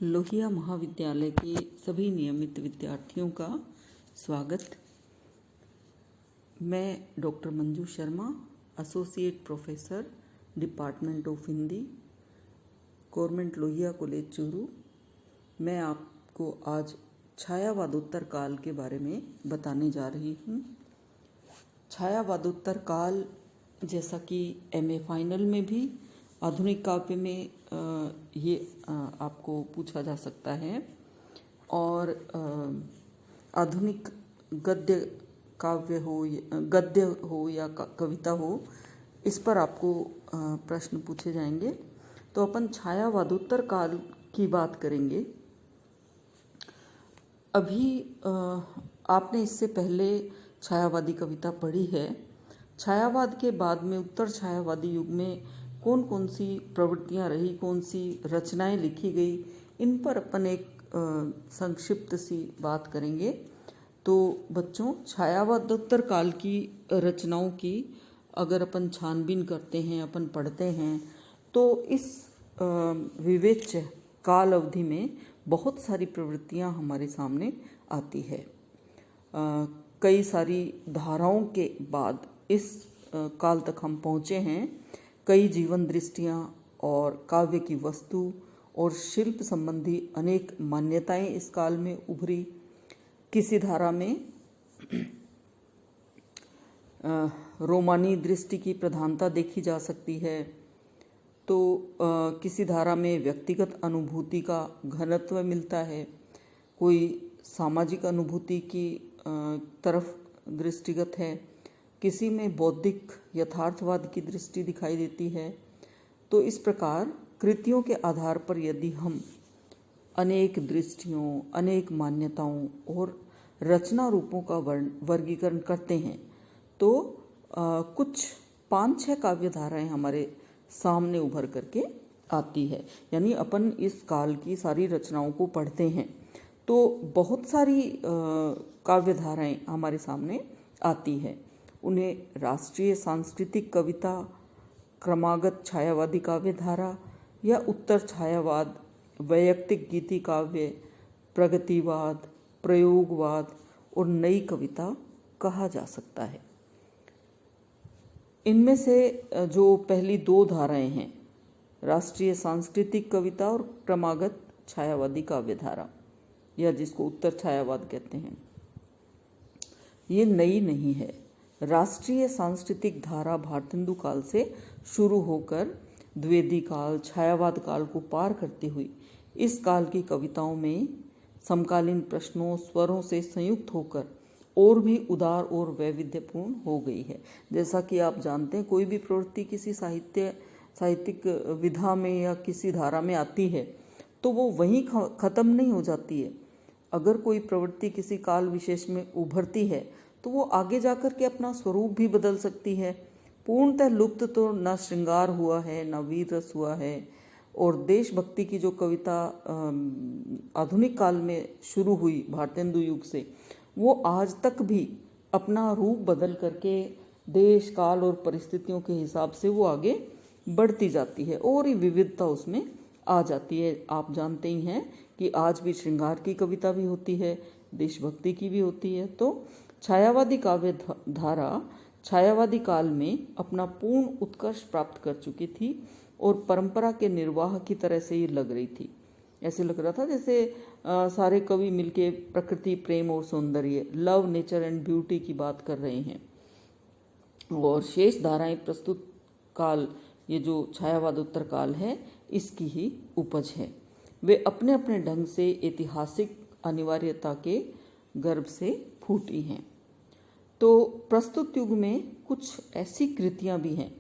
लोहिया महाविद्यालय के सभी नियमित विद्यार्थियों का स्वागत। मैं doctor Manju Sharma, associate professor, department of Hindi, government Lohia college Churu. मैं आपको आज छायावादोत्तर काल के बारे में बताने जा रही हूँ। छायावादोत्तर काल, जैसा कि एमए फाइनल में भी आधुनिक काव्य में ये आपको पूछा जा सकता है, और आधुनिक गद्य काव्य हो, गद्य हो या कविता हो, इस पर आपको प्रश्न पूछे जाएंगे। तो अपन छायावादोत्तर काल की बात करेंगे। अभी आपने इससे पहले छायावादी कविता पढ़ी है। छायावाद के बाद में उत्तर छायावादी युग में कौन कौन सी प्रवृत्तियां रही, कौन सी रचनाएं लिखी गई, इन पर अपन एक संक्षिप्त सी बात करेंगे। तो बच्चों, छायावादोत्तर काल की रचनाओं की अगर अपन छानबीन करते हैं, अपन पढ़ते हैं, तो इस विवेच्य काल अवधि में बहुत सारी प्रवृत्तियां हमारे सामने आती है। कई सारी धाराओं के बाद इस काल तक हम पहुँचे हैं। कई जीवन दृष्टियाँ और काव्य की वस्तु और शिल्प संबंधी अनेक मान्यताएं इस काल में उभरी। किसी धारा में रोमानी दृष्टि की प्रधानता देखी जा सकती है, तो किसी धारा में व्यक्तिगत अनुभूति का घनत्व मिलता है, कोई सामाजिक अनुभूति की तरफ दृष्टिगत है, किसी में बौद्धिक यथार्थवाद की दृष्टि दिखाई देती है। तो इस प्रकार कृतियों के आधार पर यदि हम अनेक दृष्टियों, अनेक मान्यताओं और रचना रूपों का वर्गीकरण करते हैं, तो कुछ 5-6 काव्य धाराएं हमारे सामने उभर करके आती है। यानी अपन इस काल की सारी रचनाओं को पढ़ते हैं तो बहुत सारी काव्य धाराएं हमारे सामने आती है। उन्हें राष्ट्रीय सांस्कृतिक कविता, क्रमागत छायावादी काव्य धारा या उत्तर छायावाद, वैयक्तिक गीति काव्य, प्रगतिवाद, प्रयोगवाद और नई कविता कहा जा सकता है। इनमें से जो पहली 2 धाराएं हैं, राष्ट्रीय सांस्कृतिक कविता और क्रमागत छायावादी काव्य धारा, या जिसको उत्तर छायावाद कहते हैं, ये नई नहीं है। राष्ट्रीय सांस्कृतिक धारा भारतेंदु काल से शुरू होकर द्विवेदी काल, छायावाद काल को पार करती हुई इस काल की कविताओं में समकालीन प्रश्नों, स्वरों से संयुक्त होकर और भी उदार और वैविध्यपूर्ण हो गई है। जैसा कि आप जानते हैं, कोई भी प्रवृत्ति किसी साहित्यिक विधा में या किसी धारा में आती है तो वो वहीं खत्म नहीं हो जाती है। अगर कोई प्रवृत्ति किसी काल विशेष में उभरती है तो वो आगे जाकर के अपना स्वरूप भी बदल सकती है। पूर्णतः लुप्त तो न श्रृंगार हुआ है, न वीर रस हुआ है, और देशभक्ति की जो कविता आधुनिक काल में शुरू हुई भारतेंदु युग से, वो आज तक भी अपना रूप बदल करके देश, काल और परिस्थितियों के हिसाब से वो आगे बढ़ती जाती है और ये विविधता उसमें आ जाती है। आप जानते ही हैं कि आज भी श्रृंगार की कविता भी होती है, देशभक्ति की भी होती है। तो छायावादी काव्य धारा छायावादी काल में अपना पूर्ण उत्कर्ष प्राप्त कर चुकी थी और परंपरा के निर्वाह की तरह से ये लग रही थी। ऐसे लग रहा था जैसे सारे कवि मिलके प्रकृति, प्रेम और सौंदर्य, लव, नेचर एंड ब्यूटी की बात कर रहे हैं। और शेष धाराएं प्रस्तुत काल, ये जो छायावादोत्तर काल है, इसकी ही उपज है। वे अपने अपने ढंग से ऐतिहासिक अनिवार्यता के गर्भ से फूटी हैं। तो प्रस्तुत युग में कुछ ऐसी कृतियां भी हैं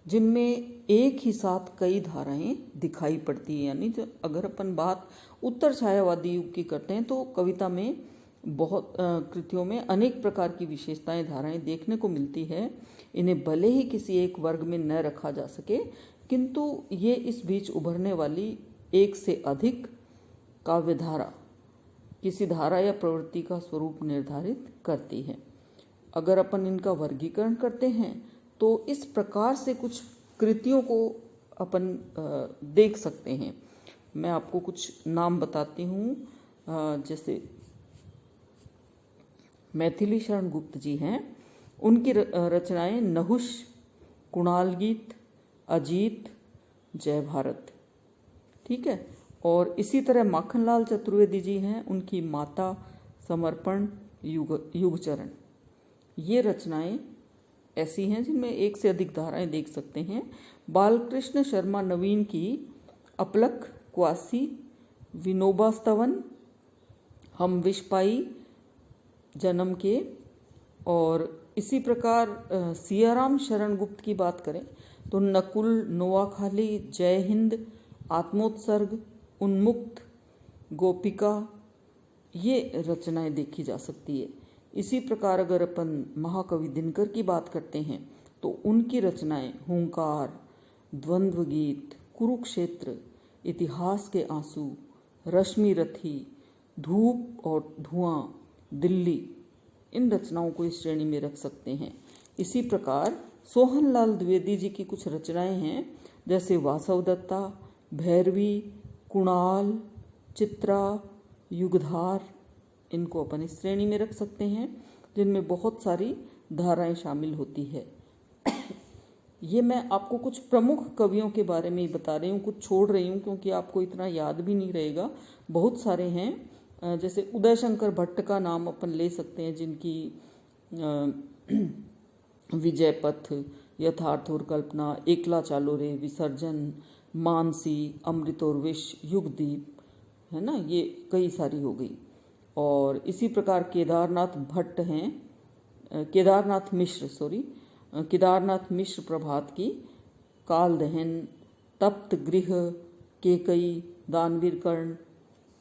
जिनमें एक ही साथ कई धाराएं दिखाई पड़ती हैं। यानी जो अगर अपन बात उत्तर छायावादी युग की करते हैं तो कविता में बहुत कृतियों में अनेक प्रकार की विशेषताएं, धाराएं देखने को मिलती है। इन्हें भले ही किसी एक वर्ग में न रखा जा सके, किंतु ये इस बीच उभरने वाली एक से अधिक काव्य धारा किसी धारा या प्रवृत्ति का स्वरूप निर्धारित करती है। अगर अपन इनका वर्गीकरण करते हैं तो इस प्रकार से कुछ कृतियों को अपन देख सकते हैं। मैं आपको कुछ नाम बताती हूँ। जैसे मैथिली शरण गुप्त जी हैं, उनकी रचनाएं नहुष, कुणाल गीत, अजीत, जय भारत, ठीक है। और इसी तरह माखनलाल चतुर्वेदी जी हैं, उनकी माता, समर्पण, युगचरण, ये रचनाएं ऐसी हैं जिनमें एक से अधिक धाराएं देख सकते हैं। बालकृष्ण शर्मा नवीन की अपलक, क्वासी, विनोबा स्तवन, हम विषपाई जन्म के, और इसी प्रकार सियाराम शरण गुप्त की बात करें तो नकुल, नोआखाली, जय हिंद, आत्मोत्सर्ग, उन्मुक्त, गोपिका, ये रचनाएं देखी जा सकती है। इसी प्रकार अगर अपन महाकवि दिनकर की बात करते हैं तो उनकी रचनाएं हुंकार, द्वंद्व गीत, कुरुक्षेत्र, इतिहास के आंसू, रश्मि रथी, धूप और धुआं, दिल्ली, इन रचनाओं को इस श्रेणी में रख सकते हैं। इसी प्रकार सोहनलाल द्विवेदी जी की कुछ रचनाएं हैं, जैसे वासवदत्ता, भैरवी, कुणाल, चित्रा, युगधार, इनको अपन इस श्रेणी में रख सकते हैं जिनमें बहुत सारी धाराएं शामिल होती है। ये मैं आपको कुछ प्रमुख कवियों के बारे में ही बता रही हूँ, कुछ छोड़ रही हूँ क्योंकि आपको इतना याद भी नहीं रहेगा, बहुत सारे हैं। जैसे उदय शंकर भट्ट का नाम अपन ले सकते हैं, जिनकी विजय पथ, यथार्थ और कल्पना, एकला चालो रे, विसर्जन, मानसी, अमृत और विष, युगदीप, है ना, ये कई सारी हो गई। और इसी प्रकार केदारनाथ भट्ट हैं, केदारनाथ मिश्र प्रभात की, काल दहन, तप्त गृह, केकई, दानवीर कर्ण,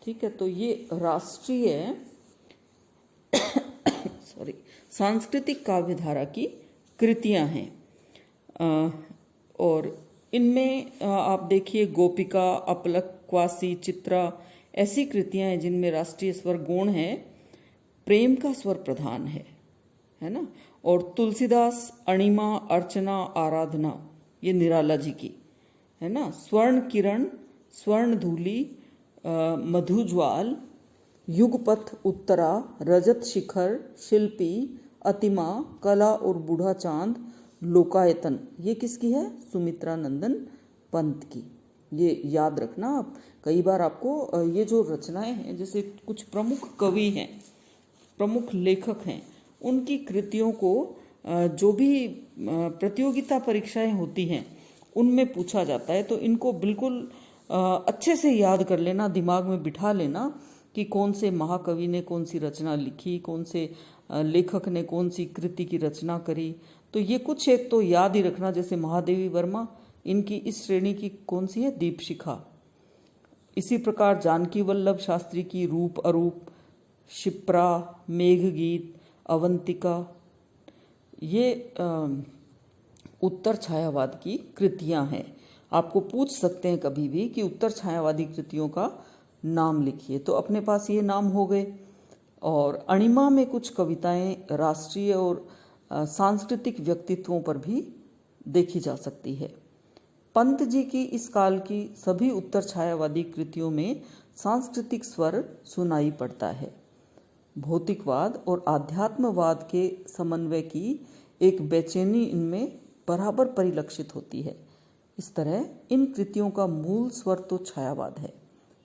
ठीक है। तो ये राष्ट्रीय सांस्कृतिक काव्यधारा की कृतियां हैं। और इनमें आप देखिए गोपिका, अपलक, क्वासी, चित्रा, ऐसी कृतियां हैं जिनमें राष्ट्रीय स्वर गौण है, प्रेम का स्वर प्रधान है ना। और तुलसीदास, अणिमा, अर्चना, आराधना, ये निराला जी की, है ना। स्वर्ण किरण, स्वर्ण धूली, मधुज्वाल, युगपथ, उत्तरा, रजत शिखर, शिल्पी, अतिमा, कला और बूढ़ा चांद, लोकायतन, ये किसकी है? सुमित्रा नंदन पंत की। ये याद रखना आप, कई बार आपको ये जो रचनाएं हैं, जैसे कुछ प्रमुख कवि हैं, प्रमुख लेखक हैं, उनकी कृतियों को जो भी प्रतियोगिता परीक्षाएं होती हैं उनमें पूछा जाता है, तो इनको बिल्कुल अच्छे से याद कर लेना, दिमाग में बिठा लेना कि कौन से महाकवि ने कौन सी रचना लिखी, कौन से लेखक ने कौन सी कृति की रचना करी। तो ये कुछ एक तो याद ही रखना, जैसे महादेवी वर्मा, इनकी इस श्रेणी की कौन सी है? दीपशिखा। इसी प्रकार जानकी वल्लभ शास्त्री की रूप अरूप, शिप्रा, मेघगीत, अवंतिका, ये उत्तर छायावाद की कृतियां हैं। आपको पूछ सकते हैं कभी भी कि उत्तर छायावादी कृतियों का नाम लिखिए, तो अपने पास ये नाम हो गए। और अणिमा में कुछ कविताएं राष्ट्रीय और सांस्कृतिक व्यक्तित्वों पर भी देखी जा सकती है। पंत जी की इस काल की सभी उत्तर छायावादी कृतियों में सांस्कृतिक स्वर सुनाई पड़ता है। भौतिकवाद और आध्यात्मवाद के समन्वय की एक बेचैनी इनमें बराबर परिलक्षित होती है। इस तरह इन कृतियों का मूल स्वर तो छायावाद है,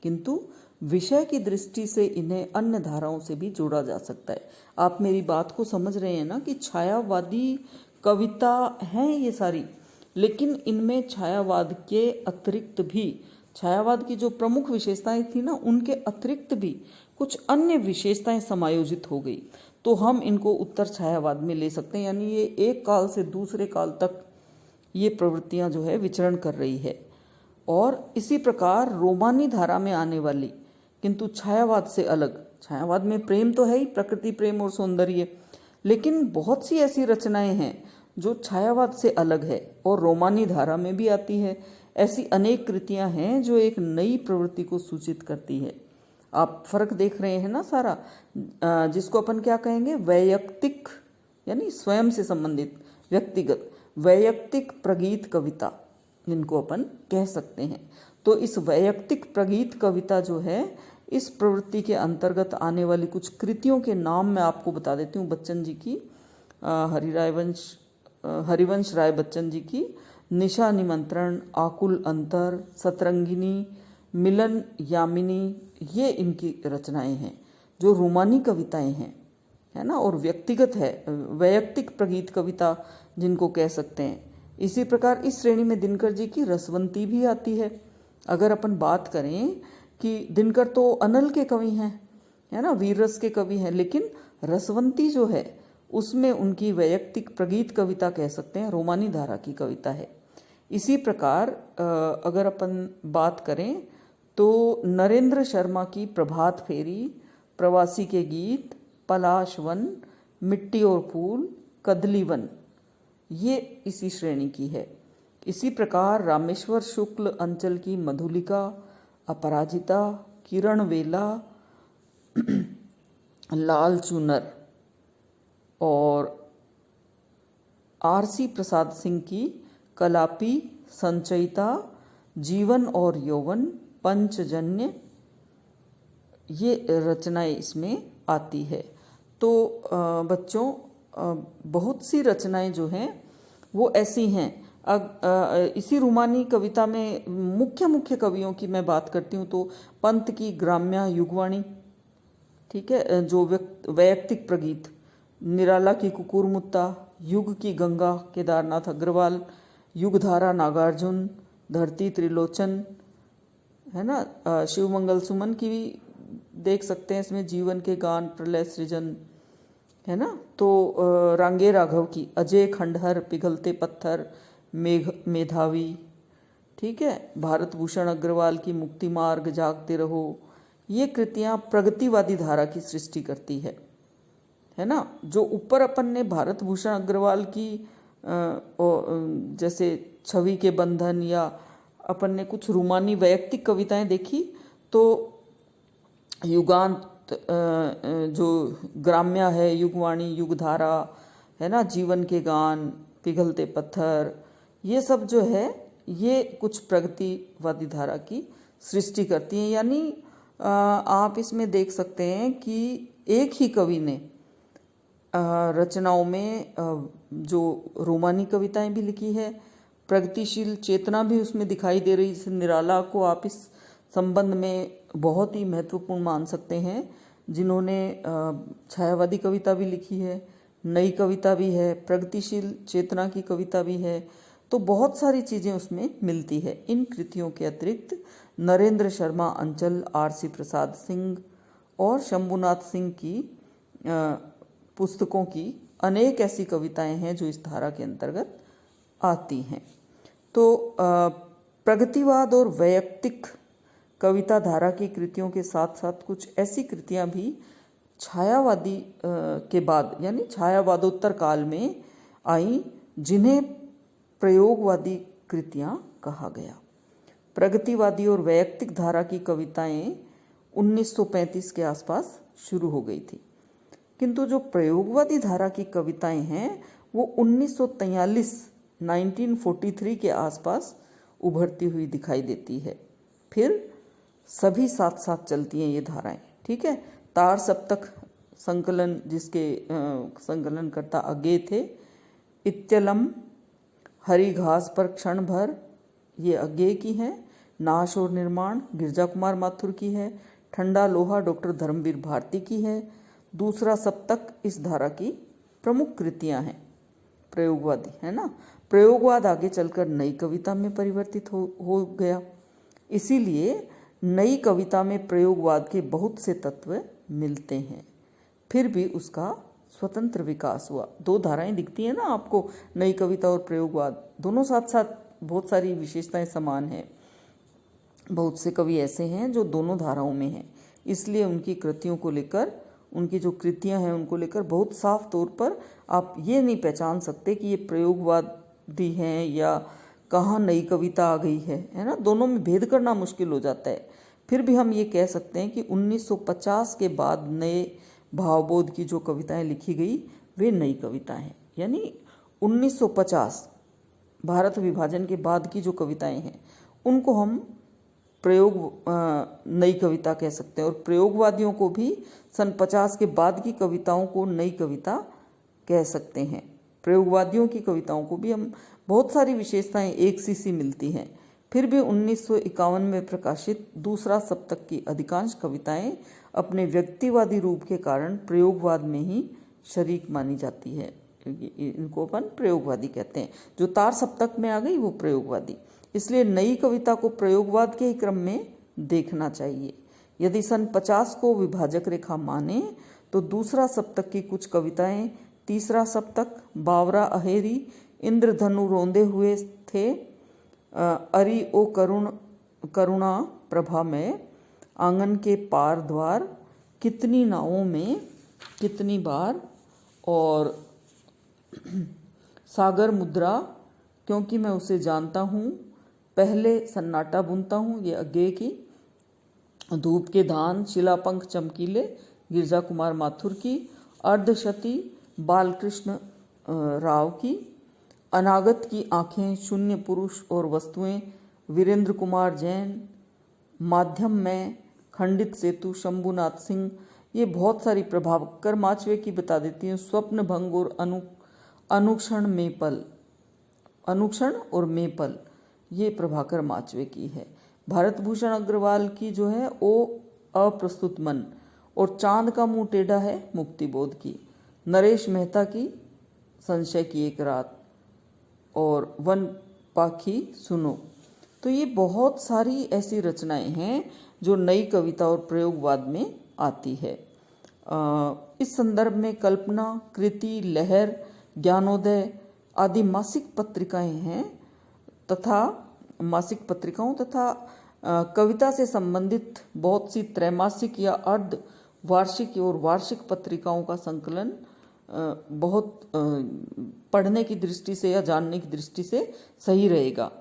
किंतु विषय की दृष्टि से इन्हें अन्य धाराओं से भी जोड़ा जा सकता है। आप मेरी बात को समझ रहे हैं ना कि छायावादी कविता हैं ये सारी, लेकिन इनमें छायावाद के अतिरिक्त भी, छायावाद की जो प्रमुख विशेषताएं थी ना, उनके अतिरिक्त भी कुछ अन्य विशेषताएं समायोजित हो गई, तो हम इनको उत्तर छायावाद में ले सकते हैं। यानी ये एक काल से दूसरे काल तक ये प्रवृत्तियां जो है विचरण कर रही है। और इसी प्रकार रोमानी धारा में आने वाली, किंतु छायावाद से अलग, छायावाद में प्रेम तो है ही, प्रकृति प्रेम और सौंदर्य, लेकिन बहुत सी ऐसी रचनाएं हैं जो छायावाद से अलग है और रोमानी धारा में भी आती है। ऐसी अनेक कृतियां हैं जो एक नई प्रवृत्ति को सूचित करती है। आप फर्क देख रहे हैं ना सारा, जिसको अपन क्या कहेंगे? वैयक्तिक, यानी स्वयं से संबंधित, व्यक्तिगत, वैयक्तिक प्रगीत कविता, इनको अपन कह सकते हैं। तो इस वैयक्तिक प्रगीत कविता जो है, इस प्रवृत्ति के अंतर्गत आने वाली कुछ कृतियों के नाम मैं आपको बता देती हूँ। बच्चन जी की हरिवंश राय बच्चन जी की निशा निमंत्रण, आकुल अंतर, सतरंगिनी, मिलन यामिनी, ये इनकी रचनाएं हैं जो रोमानी कविताएं हैं, है ना, और व्यक्तिगत है, वैयक्तिक प्रगीत कविता जिनको कह सकते हैं। इसी प्रकार इस श्रेणी में दिनकर जी की रसवंती भी आती है। अगर अपन बात करें कि दिनकर तो अनल के कवि हैं, है ना, वीर रस के कवि हैं, लेकिन रसवंती जो है उसमें उनकी वैयक्तिक प्रगीत कविता कह सकते हैं, रोमानी धारा की कविता है। इसी प्रकार अगर अपन बात करें तो नरेंद्र शर्मा की प्रभात फेरी, प्रवासी के गीत, पलाश वन, मिट्टी और फूल, कदली वन, ये इसी श्रेणी की है। इसी प्रकार रामेश्वर शुक्ल अंचल की मधुलिका, अपराजिता, किरण वेला, लाल चूनर, और आरसी प्रसाद सिंह की कलापी, संचयिता, जीवन और यौवन, पंचजन्य, ये रचनाएं इसमें आती है। तो बच्चों बहुत सी रचनाएं जो हैं वो ऐसी हैं। इसी रोमानी कविता में मुख्य कवियों की मैं बात करती हूँ तो पंत की ग्राम्या युगवाणी, ठीक है, जो वैयक्तिक प्रगीत, निराला की कुकुरमुत्ता, युग की गंगा केदारनाथ अग्रवाल, युगधारा नागार्जुन, धरती त्रिलोचन, है ना, शिवमंगल सुमन की भी देख सकते हैं इसमें, जीवन के गान, प्रलय सृजन, है ना। तो रांगे राघव की अजय खंडहर, पिघलते पत्थर, मेधावी, ठीक है, भारत भूषण अग्रवाल की मुक्ति मार्ग, जागते रहो, ये कृतियां प्रगतिवादी धारा की सृष्टि करती है ना। जो ऊपर अपन ने भारत भूषण अग्रवाल की जैसे छवि के बंधन या अपन ने कुछ रोमानी वैयक्तिक कविताएं देखी, तो युगांत जो ग्राम्या है, युगवाणी, युगधारा, है ना, जीवन के गान, पिघलते पत्थर, ये सब जो है ये कुछ प्रगतिवादी धारा की सृष्टि करती हैं। यानी आप इसमें देख सकते हैं कि एक ही कवि ने रचनाओं में जो रोमानी कविताएं भी लिखी है, प्रगतिशील चेतना भी उसमें दिखाई दे रही है। निराला को आप इस संबंध में बहुत ही महत्वपूर्ण मान सकते हैं, जिन्होंने छायावादी कविता भी लिखी है, नई कविता भी है, प्रगतिशील चेतना की कविता भी है, तो बहुत सारी चीज़ें उसमें मिलती है। इन कृतियों के अतिरिक्त नरेंद्र शर्मा अंचल, आरसी प्रसाद सिंह और शंभुनाथ सिंह की पुस्तकों की अनेक ऐसी कविताएं हैं जो इस धारा के अंतर्गत आती हैं। तो प्रगतिवाद और वैयक्तिक कविता धारा की कृतियों के साथ साथ कुछ ऐसी कृतियां भी छायावादी के बाद यानी छायावादोत्तर काल में आई, जिन्हें प्रयोगवादी कृतियां कहा गया। प्रगतिवादी और वैयक्तिक धारा की कविताएं 1935 के आसपास शुरू हो गई थी, किंतु जो प्रयोगवादी धारा की कविताएं हैं वो 1943 के आसपास उभरती हुई दिखाई देती है। फिर सभी साथ साथ चलती हैं ये धाराएं, ठीक है। तार सप्तक संकलन, जिसके संकलनकर्ता अज्ञे थे, इत्यलम, हरी घास पर क्षण भर, ये अज्ञे की हैं। नाश और निर्माण गिरजा कुमार माथुर की है। ठंडा लोहा डॉक्टर धर्मवीर भारती की है। दूसरा सप्तक इस धारा की प्रमुख कृतियां हैं, प्रयोगवादी, है ना। प्रयोगवाद आगे चलकर नई कविता में परिवर्तित हो गया, इसीलिए नई कविता में प्रयोगवाद के बहुत से तत्व मिलते हैं। फिर भी उसका स्वतंत्र विकास हुआ। दो धाराएं दिखती हैं ना आपको, नई कविता और प्रयोगवाद, दोनों साथ साथ बहुत सारी विशेषताएं समान हैं। बहुत से कवि ऐसे हैं जो दोनों धाराओं में हैं, इसलिए उनकी कृतियों को लेकर, उनकी जो कृतियां हैं उनको लेकर बहुत साफ तौर पर आप ये नहीं पहचान सकते कि ये प्रयोगवादी हैं या कहाँ नई कविता आ गई है ना। दोनों में भेद करना मुश्किल हो जाता है। फिर भी हम ये कह सकते हैं कि 1950 के बाद नए भावबोध की जो कविताएं लिखी गई वे नई कविताएं हैं। यानी 1950 भारत विभाजन के बाद की जो कविताएं हैं उनको हम नई कविता कह सकते हैं, और प्रयोगवादियों को भी सन 50 के बाद की कविताओं को नई कविता कह सकते हैं। प्रयोगवादियों की कविताओं को भी हम बहुत सारी विशेषताएं एक सी मिलती हैं, फिर भी 1951 में प्रकाशित दूसरा सप्तक की अधिकांश कविताएं अपने व्यक्तिवादी रूप के कारण प्रयोगवाद में ही शरीक मानी जाती है। इनको अपन प्रयोगवादी कहते हैं। जो तार सप्तक में आ गई वो प्रयोगवादी, इसलिए नई कविता को प्रयोगवाद के ही क्रम में देखना चाहिए। यदि सन 50 को विभाजक रेखा माने तो दूसरा सप्तक की कुछ कविताएं, तीसरा सप्तक बावरा अहेरी, इंद्रधनु रोंदे हुए थे, अरि ओ करुणा प्रभा में, आंगन के पार द्वार, कितनी नावों में कितनी बार, और सागर मुद्रा, क्योंकि मैं उसे जानता हूँ, पहले सन्नाटा बुनता हूँ, ये अज्ञे की, धूप के धान, शिलापंख चमकीले, गिरजा कुमार माथुर की, अर्धशती बालकृष्ण राव की, अनागत की आंखें, शून्य पुरुष और वस्तुएं, वीरेंद्र कुमार जैन, माध्यम में, खंडित सेतु शंभुनाथ सिंह, ये बहुत सारी प्रभाकर माचवे की बता देती हैं, स्वप्न भंग और अनुक्षण मेपल, अनुक्षण और मेपल, ये प्रभाकर माचवे की है। भारत भूषण अग्रवाल की जो है वो अप्रस्तुत मन, और चांद का मुंह टेढ़ा है मुक्तिबोध की, नरेश मेहता की संशय की एक रात, और वन पाखी सुनो। तो ये बहुत सारी ऐसी रचनाएं हैं जो नई कविता और प्रयोगवाद में आती है। इस संदर्भ में कल्पना, कृति, लहर, ज्ञानोदय आदि मासिक पत्रिकाएं हैं तथा मासिक पत्रिकाओं तथा कविता से संबंधित बहुत सी त्रैमासिक या अर्ध वार्षिक और वार्षिक पत्रिकाओं का संकलन बहुत पढ़ने की दृष्टि से या जानने की दृष्टि से सही रहेगा,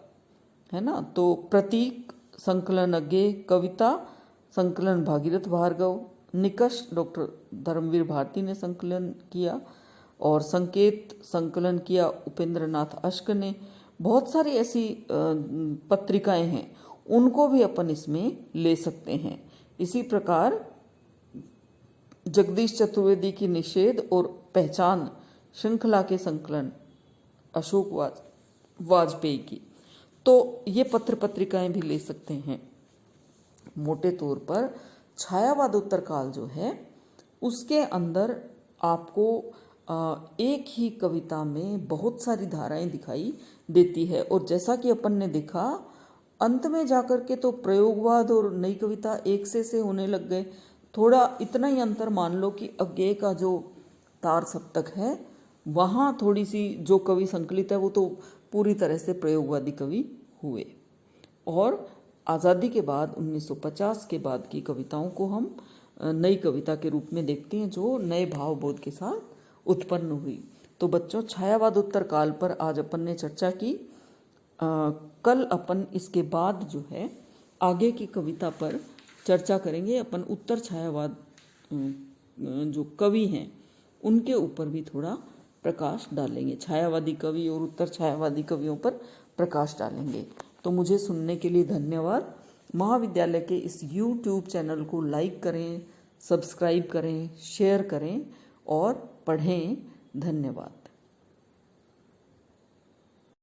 है ना। तो प्रतीक संकलन अज्ञे, कविता संकलन भागीरथ भार्गव, निकष डॉक्टर धर्मवीर भारती ने संकलन किया, और संकेत संकलन किया उपेंद्र नाथ अश्क ने। बहुत सारी ऐसी पत्रिकाएं हैं, उनको भी अपन इसमें ले सकते हैं। इसी प्रकार जगदीश चतुर्वेदी की निषेध और पहचान श्रृंखला के संकलन अशोक वाजपेयी की, तो ये पत्र पत्रिकाएं भी ले सकते हैं। मोटे तौर पर छायावाद उत्तरकाल जो है उसके अंदर आपको एक ही कविता में बहुत सारी धाराएं दिखाई देती है, और जैसा कि अपन ने देखा अंत में जाकर के तो प्रयोगवाद और नई कविता एक से होने लग गए। थोड़ा इतना ही अंतर मान लो कि अज्ञे का जो तार सप्तक है वहाँ थोड़ी सी जो कवि संकलित है वो तो पूरी तरह से प्रयोगवादी कवि हुए, और आज़ादी के बाद 1950 के बाद की कविताओं को हम नई कविता के रूप में देखते हैं जो नए भावबोध के साथ उत्पन्न हुई। तो बच्चों, छायावाद उत्तर काल पर आज अपन ने चर्चा की। कल अपन इसके बाद जो है आगे की कविता पर चर्चा करेंगे। अपन उत्तर छायावाद जो कवि हैं उनके ऊपर भी थोड़ा प्रकाश डालेंगे, छायावादी कवि और उत्तर छायावादी कवियों पर प्रकाश डालेंगे। तो मुझे सुनने के लिए धन्यवाद। महाविद्यालय के इस YouTube चैनल को लाइक करें, सब्सक्राइब करें, शेयर करें और पढ़ें। धन्यवाद।